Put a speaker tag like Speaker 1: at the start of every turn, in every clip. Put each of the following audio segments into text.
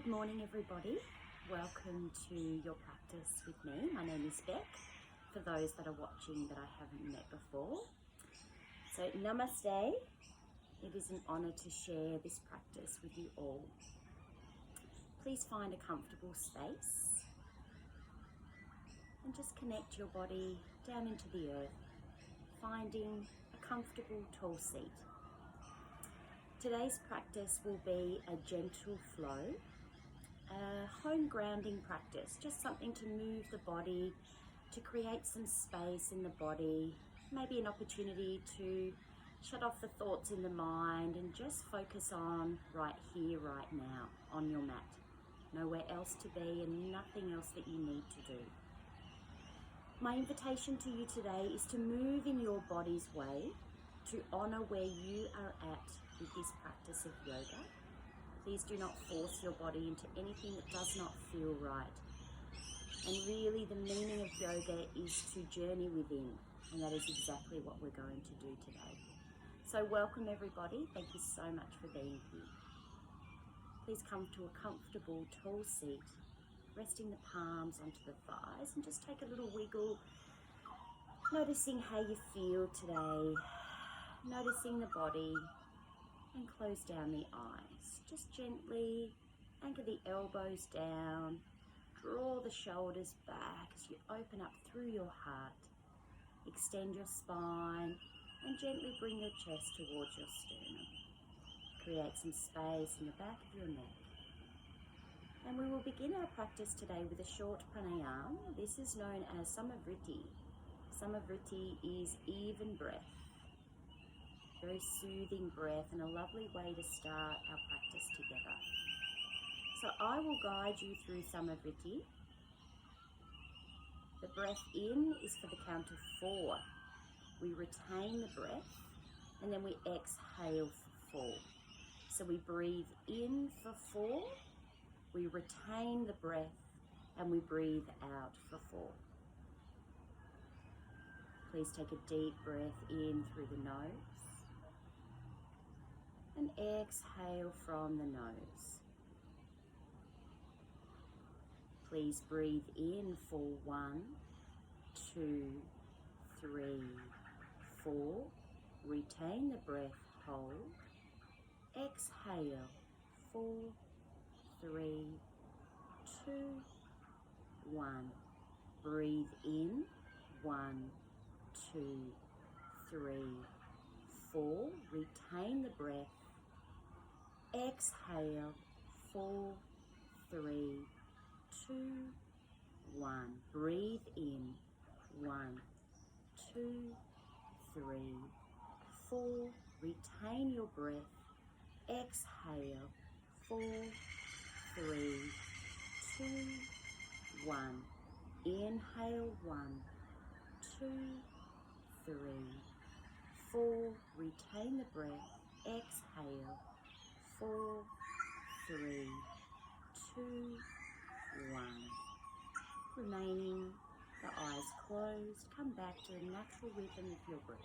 Speaker 1: morning, everybody. Welcome to your practice with me. My name is Beck, for those that are watching that I haven't met before. So namaste. It is an honor to share this practice with you all. Please find a comfortable space and just connect your body down into the earth, finding a comfortable tall seat. Today's practice will be a gentle flow, a home grounding practice, just something to move the body, to create some space in the body, maybe an opportunity to shut off the thoughts in the mind and just focus on right here, right now, on your mat. Nowhere else to be and nothing else that you need to do. My invitation to you today is to move in your body's way, to honor where you are at with this practice of yoga. Please do not force your body into anything that does not feel right. And really the meaning of yoga is to journey within, and that is exactly what we're going to do today. So welcome everybody, thank you so much for being here. Please come to a comfortable tall seat, resting the palms onto the thighs and just take a little wiggle, noticing how you feel today, noticing the body, and close down the eyes. Just gently anchor the elbows down, draw the shoulders back as you open up through your heart. Extend your spine and gently bring your chest towards your sternum. Create some space in the back of your neck. And we will begin our practice today with a short pranayama. This is known as Samavriti. Samavriti is even breath. Very soothing breath and a lovely way to start our practice together. So I will guide you through Samavriti. The breath in is for the count of 4. We retain the breath and then we exhale for 4. So we breathe in for 4, we retain the breath and we breathe out for 4. Please take a deep breath in through the nose and exhale from the nose. Please breathe in for 1, 2, 3, 4. Retain the breath, hold. Exhale, 4, 3, 2, 1. Breathe in, 1, 2, 3, 4. Retain the breath. Exhale, 4, 3, 2, 1. Breathe in, 1, 2, 3, 4. Retain your breath. Exhale, 4, 3, 2, 1. Inhale, 1, 2, 3, 4. Retain the breath. Exhale, 4, 3, 2, 1. Remaining, the eyes closed, come back to a natural rhythm of your breath.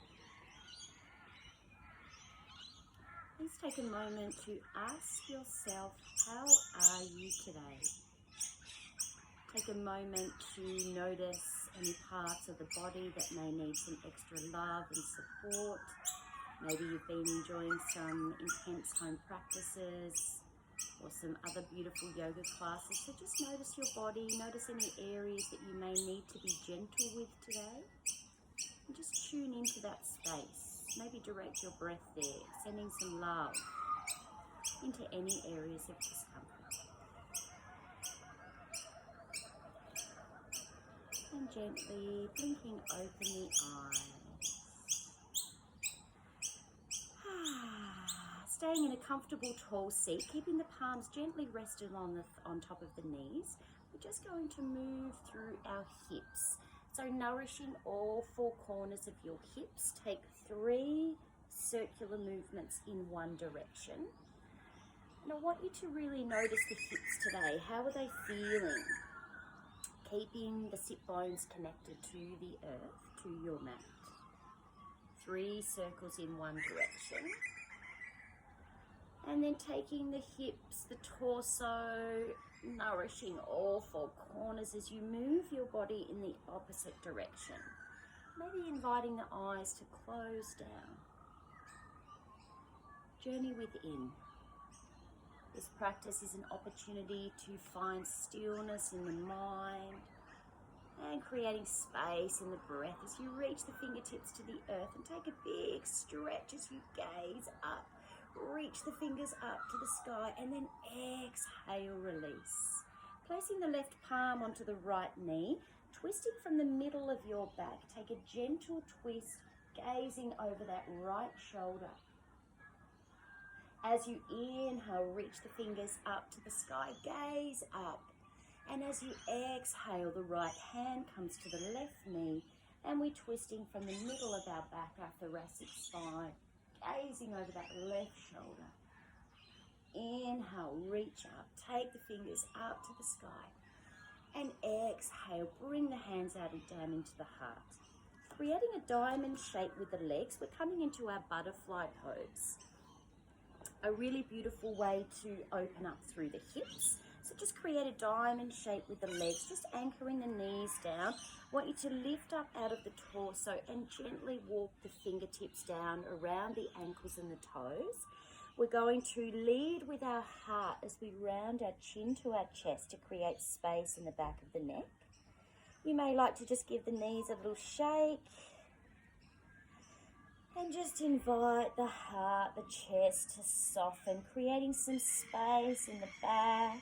Speaker 1: Please take a moment to ask yourself, how are you today? Take a moment to notice any parts of the body that may need some extra love and support. Maybe you've been enjoying some intense home practices or some other beautiful yoga classes. So just notice your body, notice any areas that you may need to be gentle with today. And just tune into that space. Maybe direct your breath there, sending some love into any areas of discomfort. And gently blinking open the eyes. Staying in a comfortable tall seat, keeping the palms gently rested on top of the knees. We're just going to move through our hips. So nourishing all 4 corners of your hips. Take 3 circular movements in one direction. And I want you to really notice the hips today. How are they feeling? Keeping the sit bones connected to the earth, to your mat. 3 circles in one direction. And then taking the hips, the torso, nourishing all four corners as you move your body in the opposite direction. Maybe inviting the eyes to close down. Journey within. This practice is an opportunity to find stillness in the mind and creating space in the breath as you reach the fingertips to the earth, and take a big stretch as you gaze up. Reach the fingers up to the sky and then exhale, release. Placing the left palm onto the right knee, twisting from the middle of your back. Take a gentle twist, gazing over that right shoulder. As you inhale, reach the fingers up to the sky, gaze up. And as you exhale, the right hand comes to the left knee, and we're twisting from the middle of our back, our thoracic spine, gazing over that left shoulder. Inhale, reach up, take the fingers up to the sky. And exhale, bring the hands out and down into the heart. Creating a diamond shape with the legs, we're coming into our butterfly pose. A really beautiful way to open up through the hips. So just create a diamond shape with the legs, just anchoring the knees down. I want you to lift up out of the torso and gently walk the fingertips down around the ankles and the toes. We're going to lead with our heart as we round our chin to our chest to create space in the back of the neck. You may like to just give the knees a little shake. And just invite the heart, the chest to soften, creating some space in the back.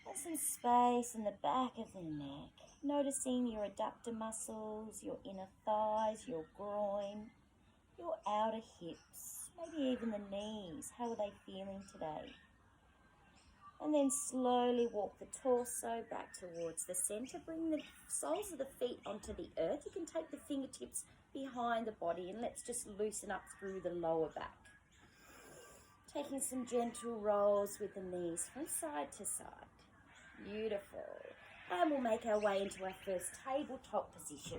Speaker 1: And some space in the back of the neck. Noticing your adductor muscles, your inner thighs, your groin, your outer hips, maybe even the knees. How are they feeling today? And then slowly walk the torso back towards the center. Bring the soles of the feet onto the earth. You can take the fingertips behind the body, and let's just loosen up through the lower back. Taking some gentle rolls with the knees from side to side. Beautiful. And we'll make our way into our first tabletop position.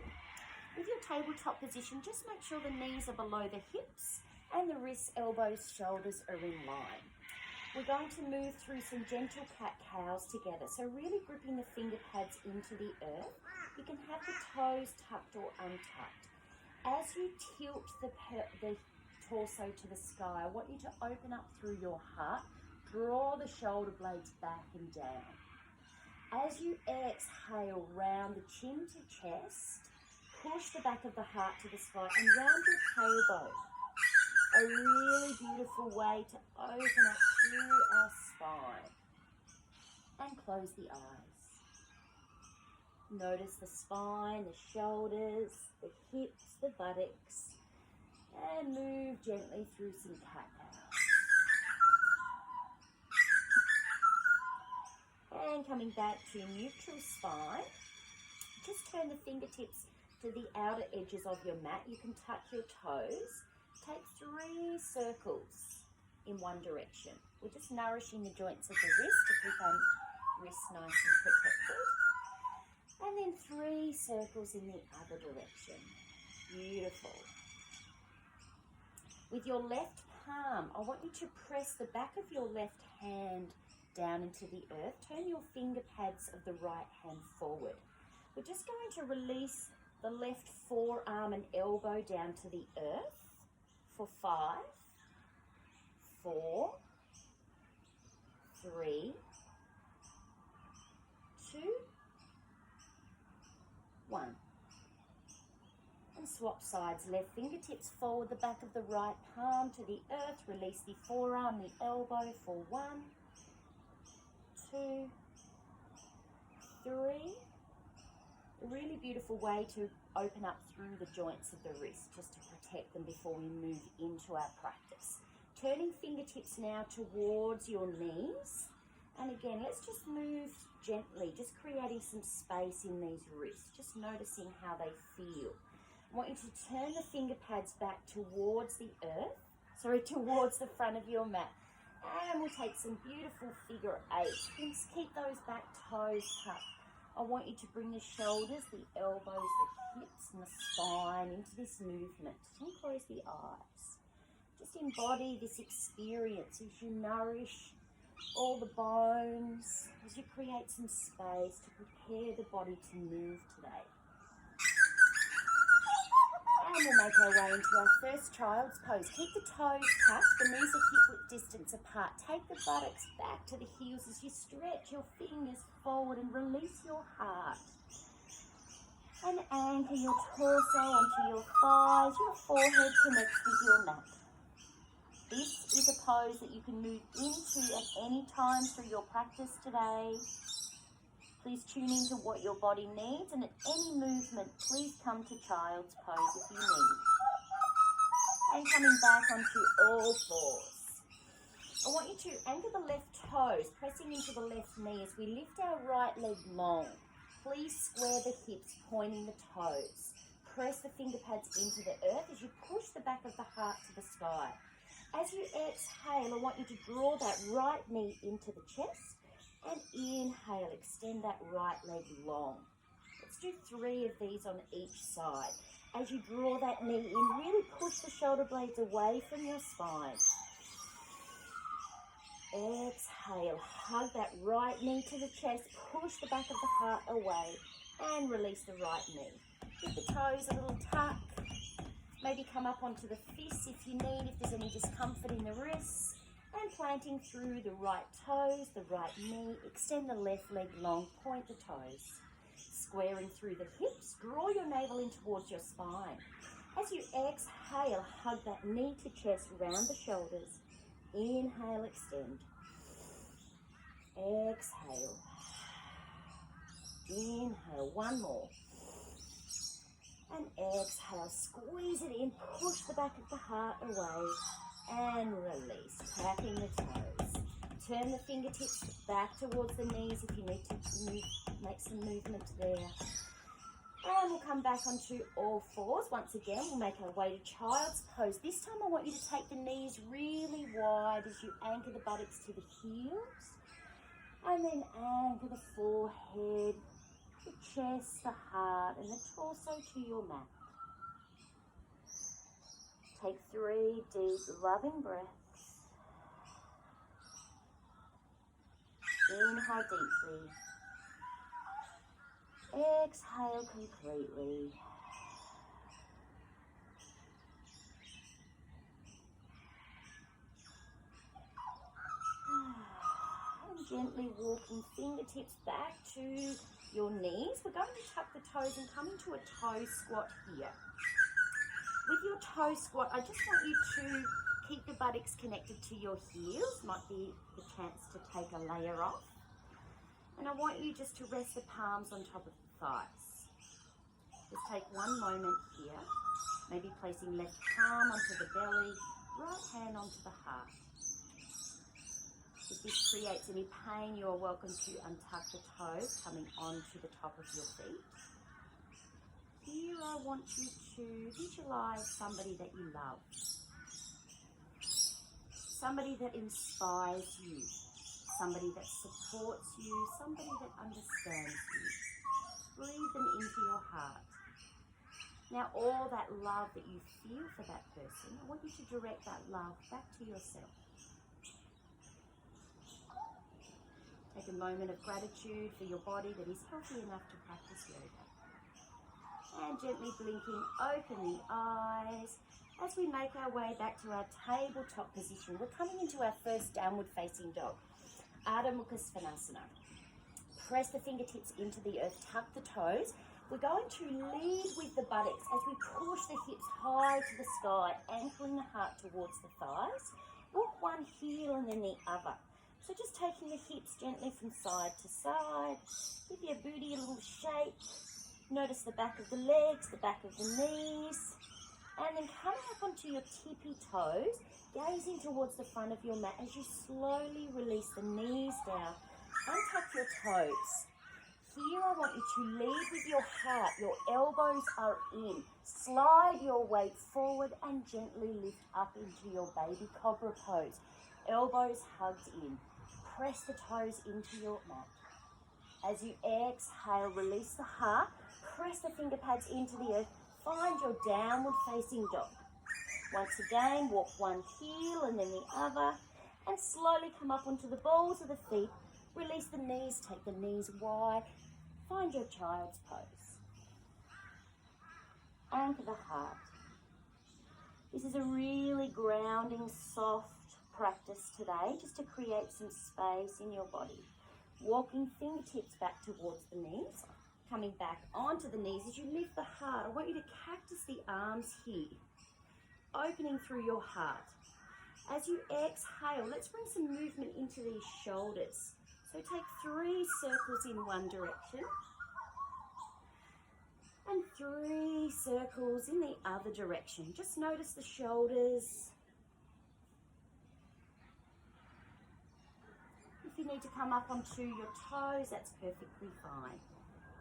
Speaker 1: With your tabletop position, just make sure the knees are below the hips and the wrists, elbows, shoulders are in line. We're going to move through some gentle cat-cows together. So really gripping the finger pads into the earth. You can have the toes tucked or untucked. As you tilt the torso to the sky, I want you to open up through your heart. Draw the shoulder blades back and down. As you exhale, round the chin to chest. Push the back of the heart to the sky and round your tailbone. A really beautiful way to open up through our spine. And close the eyes. Notice the spine, the shoulders, the hips, the buttocks. And move gently through some cat-cows. And coming back to neutral spine. Just turn the fingertips to the outer edges of your mat. You can tuck your toes. Take 3 circles in one direction. We're just nourishing the joints of the wrist to keep our wrists nice and protected. And then 3 circles in the other direction. Beautiful. With your left palm, I want you to press the back of your left hand down into the earth. Turn your finger pads of the right hand forward. We're just going to release the left forearm and elbow down to the earth for 5, 4, 3, 2, 1. And swap sides. Left fingertips forward, the back of the right palm to the earth. Release the forearm, the elbow for 1, 2, 3. A really beautiful way to open up through the joints of the wrist, just to protect them before we move into our practice. Turning fingertips now towards your knees. And again, let's just move gently, just creating some space in these wrists, just noticing how they feel. I want you to turn the finger pads back towards the earth, towards the front of your mat. And we'll take some beautiful figure 8. Just keep those back toes tucked. I want you to bring the shoulders, the elbows, the hips and the spine into this movement. And close the eyes. Just embody this experience as you nourish all the bones, as you create some space to prepare the body to move today. And we'll make our way into our first child's pose. Keep the toes tucked, the knees are hip-width distance apart. Take the buttocks back to the heels as you stretch your fingers forward and release your heart. And anchor your torso onto your thighs. Your forehead connects with your mat. This is a pose that you can move into at any time through your practice today. Please tune into what your body needs, and at any movement, please come to child's pose if you need. And coming back onto all fours. I want you to anchor the left toes, pressing into the left knee as we lift our right leg long. Please square the hips, pointing the toes. Press the finger pads into the earth as you push the back of the heart to the sky. As you exhale, I want you to draw that right knee into the chest. And inhale, extend that right leg long. Let's do 3 of these on each side. As you draw that knee in, really push the shoulder blades away from your spine. Exhale, hug that right knee to the chest, push the back of the heart away, and release the right knee. Give the toes a little tuck. Maybe come up onto the fists if you need, if there's any discomfort in the wrists. And planting through the right toes, the right knee, extend the left leg long, point the toes. Squaring through the hips, draw your navel in towards your spine. As you exhale, hug that knee to chest, round the shoulders. Inhale, extend. Exhale. Inhale, one more. And exhale, squeeze it in, push the back of the heart away. And release, tapping the toes. Turn the fingertips back towards the knees if you need to make some movement there. And we'll come back onto all fours. Once again, we'll make our way to child's pose. This time I want you to take the knees really wide as you anchor the buttocks to the heels. And then anchor the forehead, the chest, the heart, and the torso to your mat. Take 3 deep, loving breaths. Inhale deeply. Exhale completely. And gently walking fingertips back to your knees. We're going to tuck the toes and come into a toe squat here. With your toe squat, I just want you to keep the buttocks connected to your heels. Might be the chance to take a layer off. And I want you just to rest the palms on top of the thighs. Just take one moment here. Maybe placing left palm onto the belly, right hand onto the heart. If this creates any pain, you are welcome to untuck the toes, coming onto the top of your feet. Here I want you to visualize somebody that you love. Somebody that inspires you. Somebody that supports you. Somebody that understands you. Breathe them into your heart. Now all that love that you feel for that person, I want you to direct that love back to yourself. Take a moment of gratitude for your body that is healthy enough to practice yoga. And gently blinking, open the eyes as we make our way back to our tabletop position. We're coming into our first downward facing dog, Ardha Mukha Svanasana. Press the fingertips into the earth, tuck the toes. We're going to lead with the buttocks as we push the hips high to the sky, anchoring the heart towards the thighs. Walk one heel and then the other. So just taking the hips gently from side to side. Give your booty a little shake. Notice the back of the legs, the back of the knees. And then coming up onto your tippy toes, gazing towards the front of your mat as you slowly release the knees down. Untuck your toes. Here I want you to lead with your heart. Your elbows are in. Slide your weight forward and gently lift up into your baby cobra pose. Elbows hugged in. Press the toes into your mat. As you exhale, release the heart. Press the finger pads into the earth. Find your downward facing dog. Once again, walk one heel and then the other, and slowly come up onto the balls of the feet. Release the knees, take the knees wide. Find your child's pose. Anchor the heart. This is a really grounding, soft practice today, just to create some space in your body. Walking fingertips back towards the knees, coming back onto the knees. As you lift the heart, I want you to cactus the arms here, opening through your heart. As you exhale, let's bring some movement into these shoulders. So take 3 circles in one direction and 3 circles in the other direction. Just notice the shoulders. If you need to come up onto your toes, that's perfectly fine.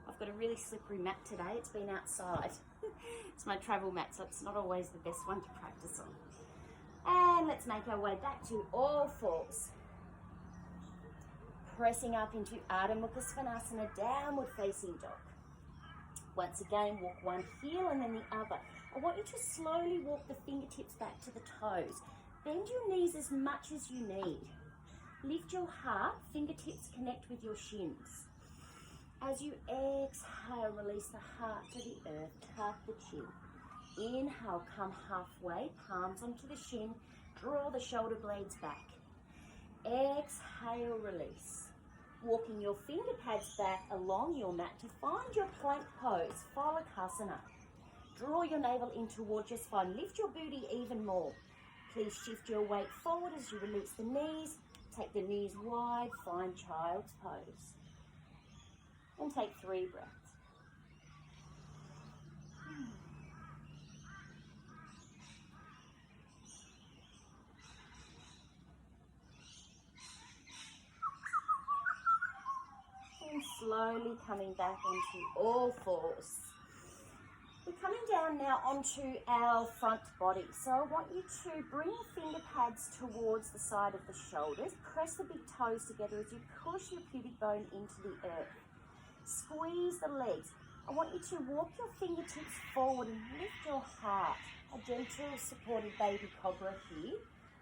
Speaker 1: I've got a really slippery mat today. It's been outside. It's my travel mat, so it's not always the best one to practice on. And let's make our way back to all fours. Pressing up into Ardha Mukha Svanasana, downward facing dog. Once again, walk one heel and then the other. I want you to slowly walk the fingertips back to the toes. Bend your knees as much as you need. Lift your heart, fingertips connect with your shins. As you exhale, release the heart to the earth, tuck the chin. Inhale, come halfway, palms onto the shin, draw the shoulder blades back. Exhale, release. Walking your finger pads back along your mat to find your plank pose, Phalakasana. Draw your navel in towards your spine, lift your booty even more. Please shift your weight forward as you release the knees. Take the knees wide, find child's pose. And take 3 breaths. And slowly coming back onto all fours. We're coming down now onto our front body. So I want you to bring your finger pads towards the side of the shoulders. Press the big toes together as you push your pubic bone into the earth. Squeeze the legs. I want you to walk your fingertips forward and lift your heart. A gentle supported baby cobra here.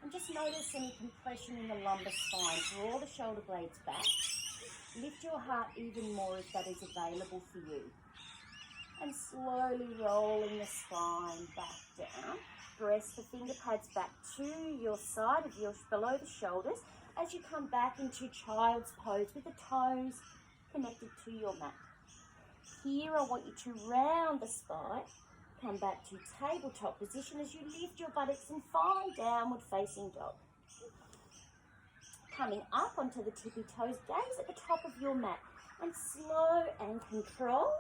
Speaker 1: And just notice any compression in the lumbar spine. Draw the shoulder blades back. Lift your heart even more if that is available for you. And slowly rolling the spine back down. Press the finger pads back to your side of your below the shoulders as you come back into child's pose with the toes connected to your mat. Here I want you to round the spine, come back to tabletop position as you lift your buttocks and find downward facing dog. Coming up onto the tippy toes, gaze at the top of your mat and slow and controlled.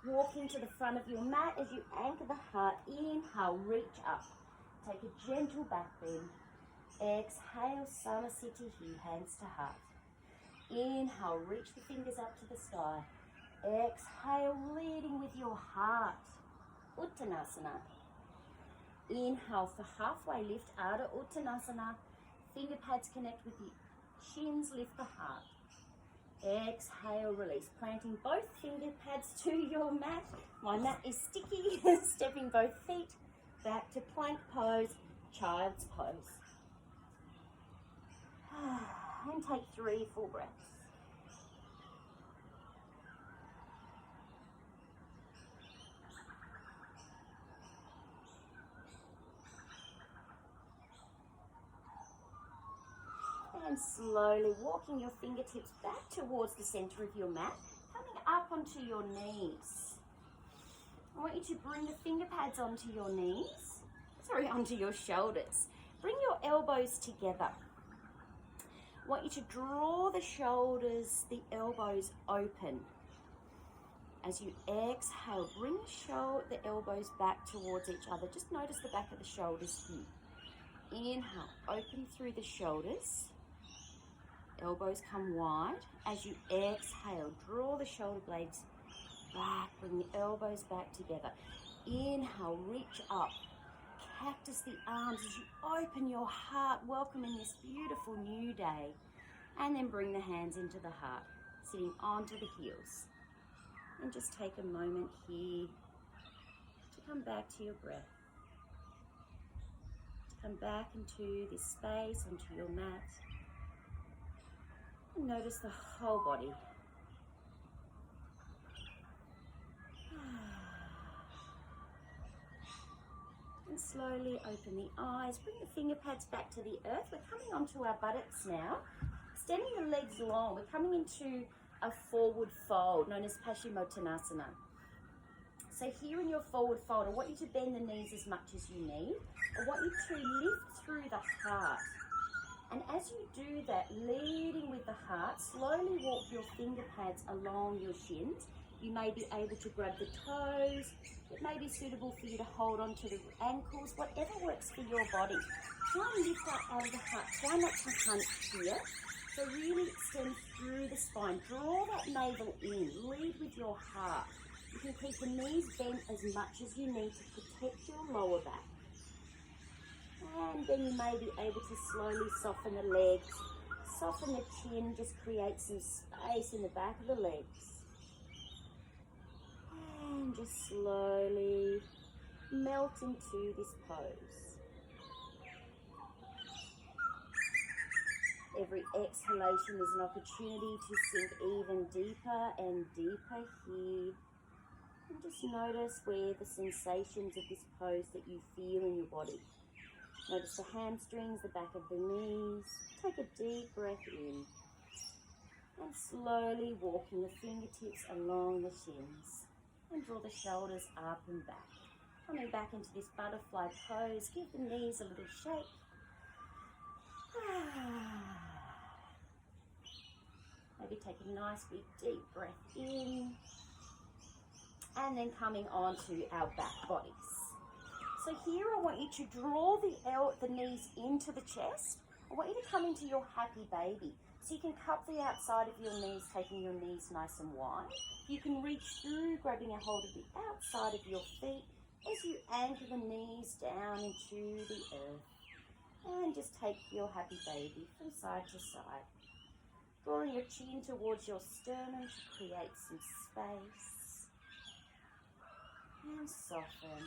Speaker 1: Walking to the front of your mat as you anchor the heart. Inhale, reach up. Take a gentle back bend. Exhale, Samasthiti here, hands to heart. Inhale, reach the fingers up to the sky. Exhale, leading with your heart. Uttanasana. Inhale for halfway lift, Ardha Uttanasana. Finger pads connect with the shins, lift the heart. Exhale, release. Planting both finger pads to your mat. My mat is sticky. Stepping both feet back to plank pose, child's pose. And take 3 full breaths. And slowly walking your fingertips back towards the center of your mat, coming up onto your knees. I want you to bring the finger pads onto your knees, onto your shoulders. Bring your elbows together. I want you to draw the shoulders, the elbows open. As you exhale, bring the elbows back towards each other. Just notice the back of the shoulders here. Inhale, open through the shoulders. Elbows come wide. As you exhale, draw the shoulder blades back. Bring the elbows back together. Inhale, reach up. Cactus the arms as you open your heart, welcoming this beautiful new day. And then bring the hands into the heart, sitting onto the heels. And just take a moment here to come back to your breath. Come back into this space, onto your mat. And notice the whole body. And slowly open the eyes. Bring the finger pads back to the earth. We're coming onto our buttocks now. Extending the legs long. We're coming into a forward fold known as Paschimottanasana. So here in your forward fold, I want you to bend the knees as much as you need. I want you to lift through the heart. And as you do that, leading with the heart, slowly walk your finger pads along your shins. You may be able to grab the toes. It may be suitable for you to hold on to the ankles, whatever works for your body. Try and lift up out of the heart. Try not to hunch here. So really extend through the spine. Draw that navel in. Lead with your heart. You can keep the knees bent as much as you need to protect your lower back. And then you may be able to slowly soften the legs. Soften the chin. Just create some space in the back of the legs. And just slowly melt into this pose. Every exhalation is an opportunity to sink even deeper and deeper here. And just notice where the sensations of this pose that you feel in your body. Notice the hamstrings, the back of the knees. Take a deep breath in. And slowly walking the fingertips along the shins. And draw the shoulders up and back. Coming back into this butterfly pose. Give the knees a little shake. Maybe take a nice big deep breath in. And then coming on to our back bodies. So here I want you to draw the knees into the chest. I want you to come into your happy baby. So you can cup the outside of your knees, taking your knees nice and wide. You can reach through, grabbing a hold of the outside of your feet as you anchor the knees down into the earth. And just take your happy baby from side to side. Drawing your chin towards your sternum to create some space. And soften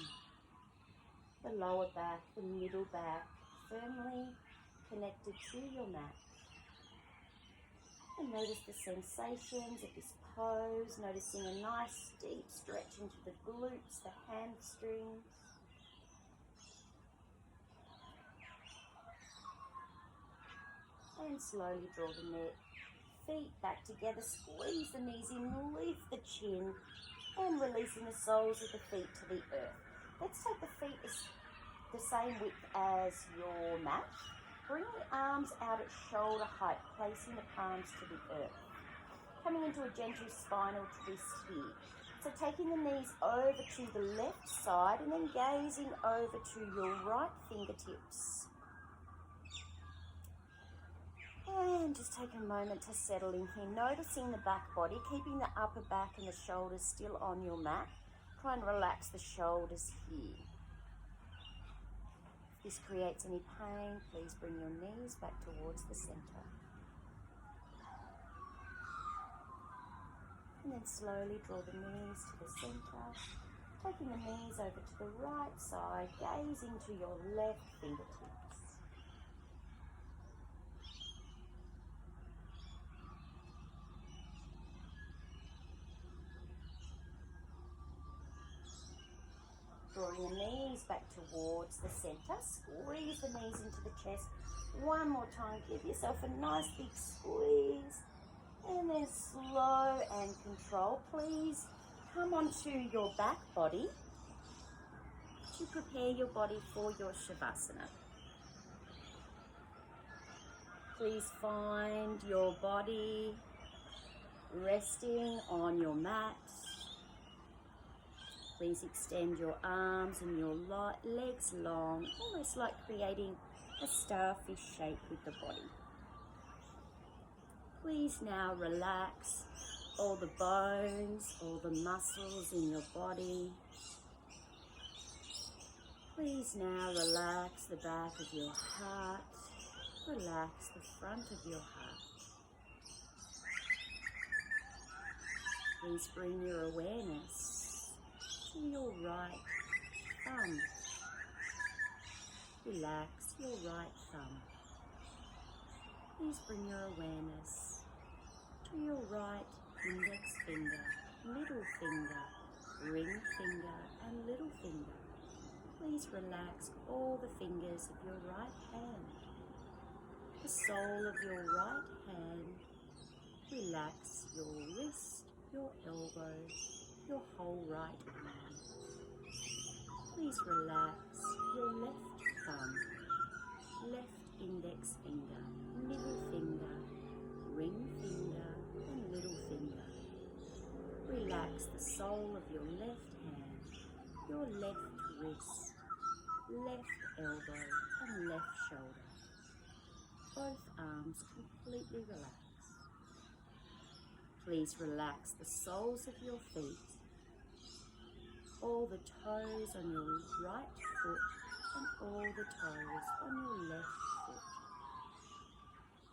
Speaker 1: the lower back, the middle back, firmly connected to your mat. And notice the sensations of this pose, noticing a nice deep stretch into the glutes, the hamstrings. And slowly draw the neck, feet back together, squeeze the knees in, lift the chin, and releasing the soles of the feet to the earth. Let's take the feet as the same width as your mat. Bring the arms out at shoulder height, placing the palms to the earth. Coming into a gentle spinal twist here. So taking the knees over to the left side and then gazing over to your right fingertips. And just take a moment to settle in here, noticing the back body, keeping the upper back and the shoulders still on your mat. Try and relax the shoulders here. If this creates any pain, please bring your knees back towards the center. And then slowly draw the knees to the center, taking the knees over to the right side, gazing to your left fingertips. Drawing the knees back towards the center, squeeze the knees into the chest. One more time, give yourself a nice big squeeze. And then slow and control. Please come onto your back body to prepare your body for your Shavasana. Please find your body resting on your mat. Please extend your arms and your legs long, almost like creating a starfish shape with the body. Please now relax all the bones, all the muscles in your body. Please now relax the back of your heart. Relax the front of your heart. Please bring your awareness to your right thumb, Relax your right thumb. Please bring your awareness to your right index finger, middle finger, ring finger and little finger. Please relax all the fingers of your right hand. The sole of your right hand. Relax your wrist, your elbow, your whole right arm. Please relax your left thumb, left index finger, middle finger, ring finger and little finger. Relax the sole of your left hand, your left wrist, left elbow and left shoulder. Both arms completely relaxed. Please relax the soles of your feet, all the toes on your right foot and all the toes on your left foot.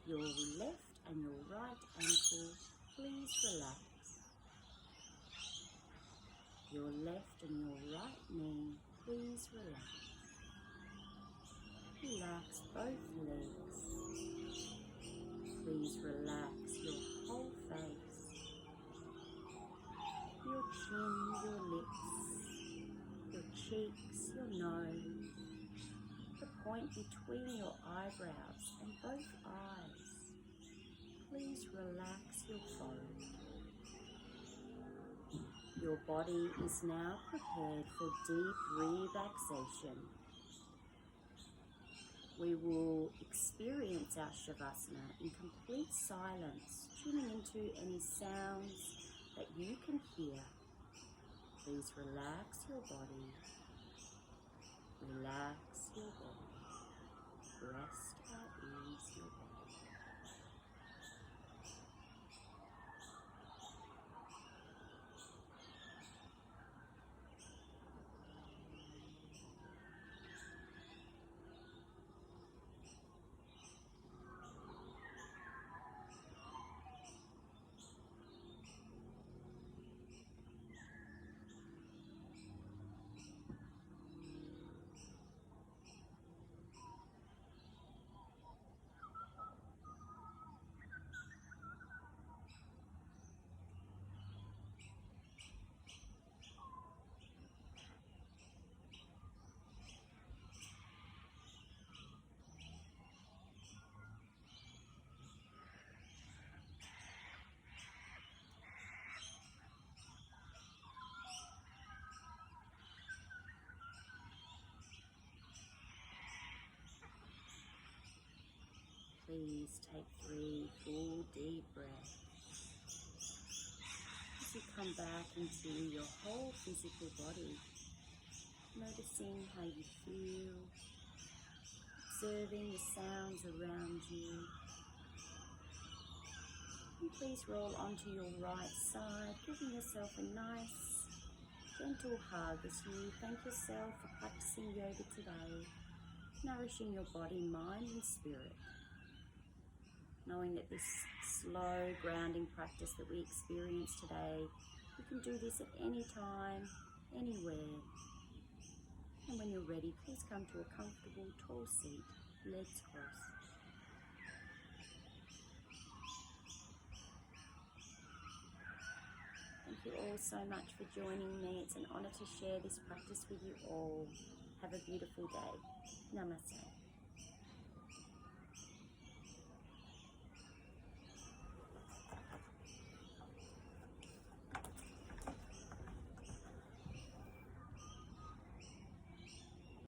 Speaker 1: Your left and your right ankle, please relax. Your left and your right knee, please relax. Relax both legs. Please relax your whole face, your chin, your lips, your cheeks, your nose, the point between your eyebrows and both eyes. Please relax your forehead. Your body is now prepared for deep relaxation. We will experience our Shavasana in complete silence, tuning into any sounds that you can hear. Please relax your body. Relax your body. Rest at ease your body. Please take 3 full deep breaths. As you come back into your whole physical body, noticing how you feel, observing the sounds around you. And please roll onto your right side, giving yourself a nice, gentle hug as you thank yourself for practicing yoga today, nourishing your body, mind and spirit. Knowing that this slow grounding practice that we experience today, you can do this at any time, anywhere. And when you're ready, please come to a comfortable tall seat, legs crossed. Thank you all so much for joining me. It's an honor to share this practice with you all. Have a beautiful day. Namaste.